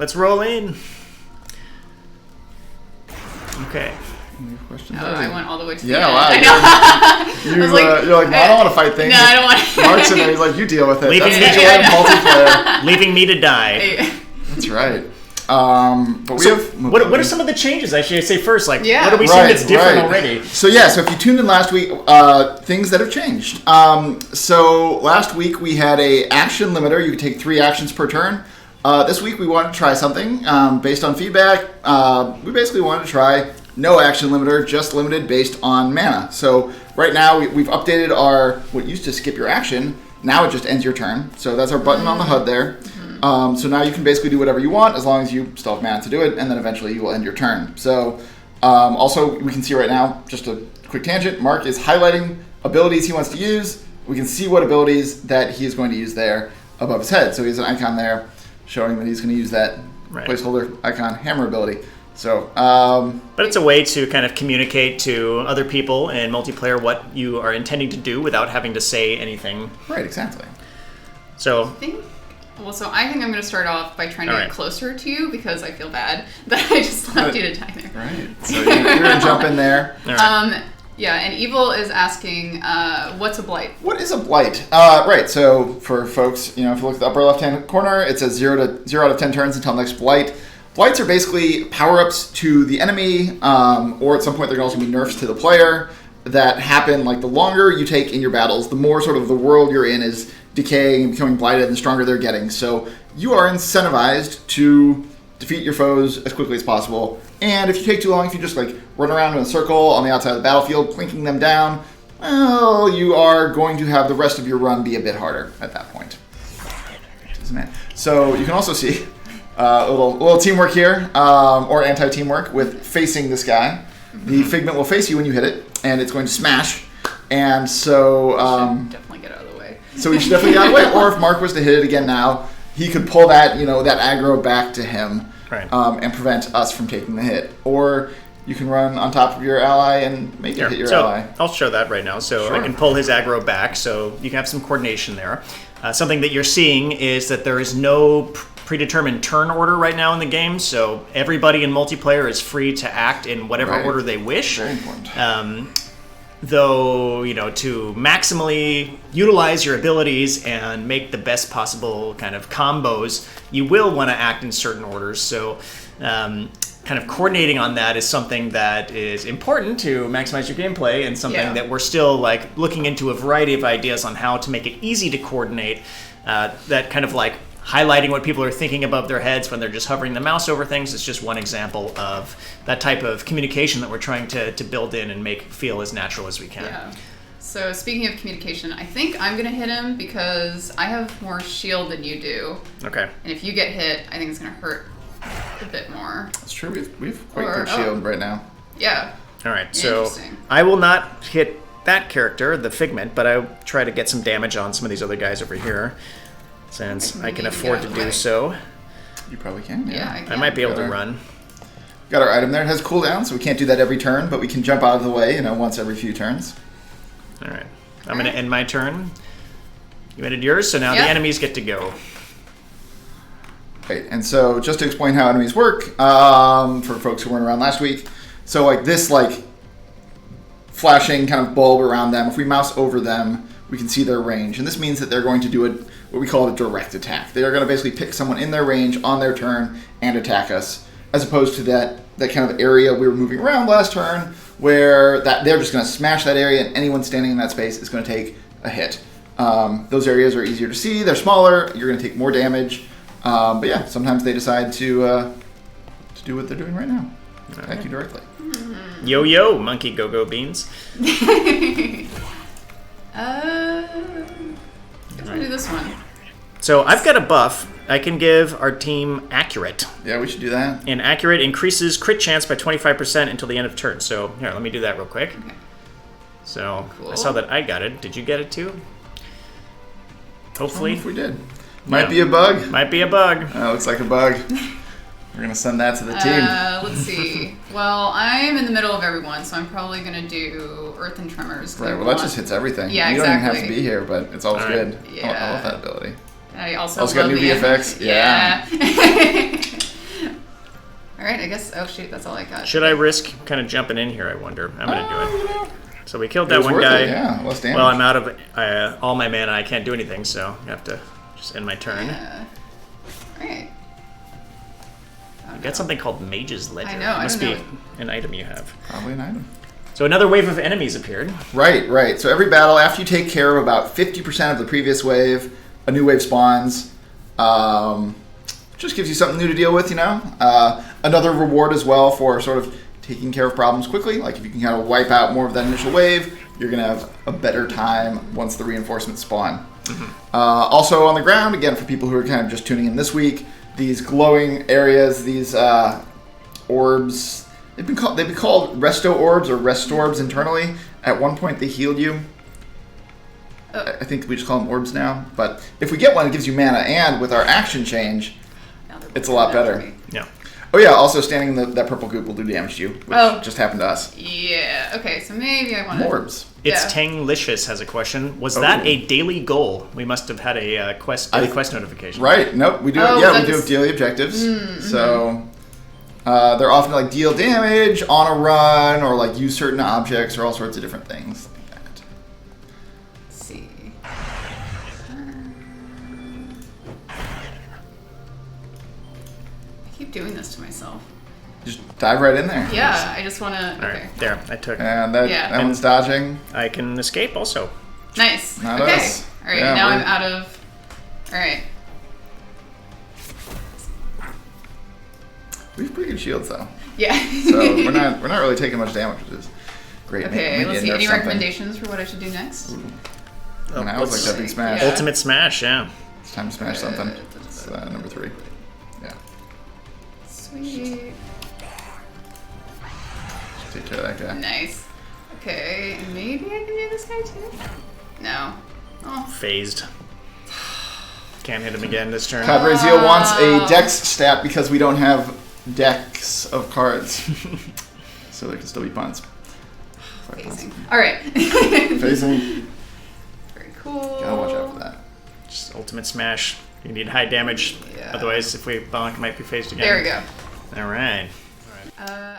Let's roll in. Okay. I went all the way to the end. Wow. I know. You're like, I don't want to fight things. No, I don't want to. Mark's in there. He's like, you deal with it. Leaving multiplayer. Leaving me to die. That's right. But we have. What are some of the changes? I should say first. Like, what are we seeing that's different already? So if you tuned in last week, things that have changed. So last week we had a action limiter. You could take 3 actions per turn. This week we wanted to try something based on feedback. We basically wanted to try no action limiter, just limited based on mana. So right now we've updated our what used to skip your action. Now it just ends your turn. So that's our button on the HUD there. So now you can basically do whatever you want as long as you still have mana to do it, and then eventually you will end your turn. So also we can see right now, just a quick tangent, Mark is highlighting abilities he wants to use. We can see what abilities that he is going to use there above his head. So he has an icon there showing that he's going to use that placeholder icon hammer ability. So, but it's a way to kind of communicate to other people in multiplayer what you are intending to do without having to say anything. Right, exactly. So I think I'm going to start off by trying to get closer to you because I feel bad that I just left you to die there. Right. So you're going to jump in there. And Evil is asking, what's a blight? What is a blight? Right, so for folks, if you look at the upper left-hand corner, it says 0 out of 10 turns until next blight. Blights are basically power-ups to the enemy, or at some point there can also be nerfs to the player that happen, like the longer you take in your battles, the more sort of the world you're in is decaying and becoming blighted, and the stronger they're getting. So you are incentivized to defeat your foes as quickly as possible. And if you take too long, if you just like run around in a circle on the outside of the battlefield, plinking them down, well, you are going to have the rest of your run be a bit harder at that point. So you can also see a little teamwork here, or anti-teamwork with facing this guy. The figment will face you when you hit it, and it's going to smash. And so definitely get out of the way. So he should definitely get out of the way. Or if Mark was to hit it again now, he could pull that that aggro back to him, and prevent us from taking the hit. Or you can run on top of your ally and make it hit your ally. I'll show that right now. So I can pull his aggro back, so you can have some coordination there. Something that you're seeing is that there is no predetermined turn order right now in the game, so everybody in multiplayer is free to act in whatever order they wish. Very important. Though, to maximally utilize your abilities and make the best possible kind of combos, you will want to act in certain orders. So kind of coordinating on that is something that is important to maximize your gameplay, and something that we're still like looking into a variety of ideas on how to make it easy to coordinate. That kind of like highlighting what people are thinking above their heads when they're just hovering the mouse over things is just one example of that type of communication that we're trying to build in and make feel as natural as we can. Yeah. So speaking of communication, I think I'm going to hit him because I have more shield than you do. Okay. And if you get hit, I think it's going to hurt a bit more. That's true. We've quite good shield right now. Yeah. All right. So I will not hit that character, the Figment, but I'll try to get some damage on some of these other guys over here, since I can afford to do so. You probably can, yeah. I might be able to run. Got our item there. It has cooldown, so we can't do that every turn, but we can jump out of the way, once every few turns. All right. I'm going to end my turn. You ended yours, so now the enemies get to go. Right, and so just to explain how enemies work, for folks who weren't around last week, so like this flashing kind of bulb around them, if we mouse over them, we can see their range, and this means that they're going to do what we call a direct attack. They are going to basically pick someone in their range on their turn and attack us, as opposed to that kind of area we were moving around last turn, where they're just going to smash that area, and anyone standing in that space is going to take a hit. Those areas are easier to see, they're smaller, you're going to take more damage, but yeah, sometimes they decide to do what they're doing right now. Attack you directly. Yo yo, monkey go-go beans. Let's do this one. So I've got a buff. I can give our team Accurate. Yeah, we should do that. And Accurate increases crit chance by 25% until the end of turn. So here, let me do that real quick. Okay. So I saw that I got it. Did you get it too? Hopefully. If we did. Might be a bug. Might be a bug. Looks like a bug. We're going to send that to the team. Let's see. Well, I'm in the middle of everyone, so I'm probably going to do Earth and Tremors. Right, well, that just hits everything. Yeah, you exactly. don't even have to be here, but it's always good. Yeah. I love that ability. I also got new VFX. Yeah. All right, I guess. Oh shoot, that's all I got. Should I risk kind of jumping in here? I wonder. I'm gonna do it. You know, So we killed it that was one worth guy. it, yeah, less damage. Well, I'm out of all my mana. I can't do anything, so I have to just end my turn. All right. I got something called Mage's Ledger. I know, I Must don't be know. an item you have. Probably an item. So another wave of enemies appeared. Right. So every battle, after you take care of about 50% of the previous wave, a new wave spawns. Just gives you something new to deal with, you know. Another reward as well for sort of taking care of problems quickly. Like if you can kind of wipe out more of that initial wave, you're going to have a better time once the reinforcements spawn. Also on the ground, again, for people who are kind of just tuning in this week, these glowing areas, these orbs, they've been called resto orbs or restorbs internally. At one point, they healed you. I think we just call them orbs now. But if we get one, it gives you mana, and with our action change, it's a lot better. Yeah. Oh yeah, also standing in that purple goop will do damage to you, which just happened to us. Yeah. Okay, so maybe I want to. Orbs. It's Yeah. Tanglicious has a question. Was that a daily goal? We must have had a daily quest notification. Right. Nope. We do. Oh, Yeah, we do have daily objectives. So they're often like deal damage on a run, or like use certain objects, or all sorts of different things like that. Let's see. I keep doing this to myself. Just dive right in there. Yeah, I just want to. All right. There. I took. And that one's dodging. I can escape also. Nice. Not okay. us. All right. Yeah, now we're- I'm out of. All right. We have pretty good shields though, Yeah. so we're not really taking much damage, which is great. Okay. Maybe Let's a see. nerf Any something. recommendations for what I should do next? Oh, Now it's like that big smash. Yeah. Ultimate Smash. Yeah. It's time to smash something. It's number 3. Yeah. Sweet. Take care of that guy. Nice. Okay. Maybe I can do this guy too. No. Oh. Phased. Can't hit him again this turn. Cadrazio wants a dex stat because we don't have decks of cards. So there can still be puns. Phasing. All right. Phasing. Very cool. Gotta watch out for that. Just Ultimate Smash. You need high damage. Yeah. Otherwise, if we bonk, it might be phased again. There we go. All right. Uh,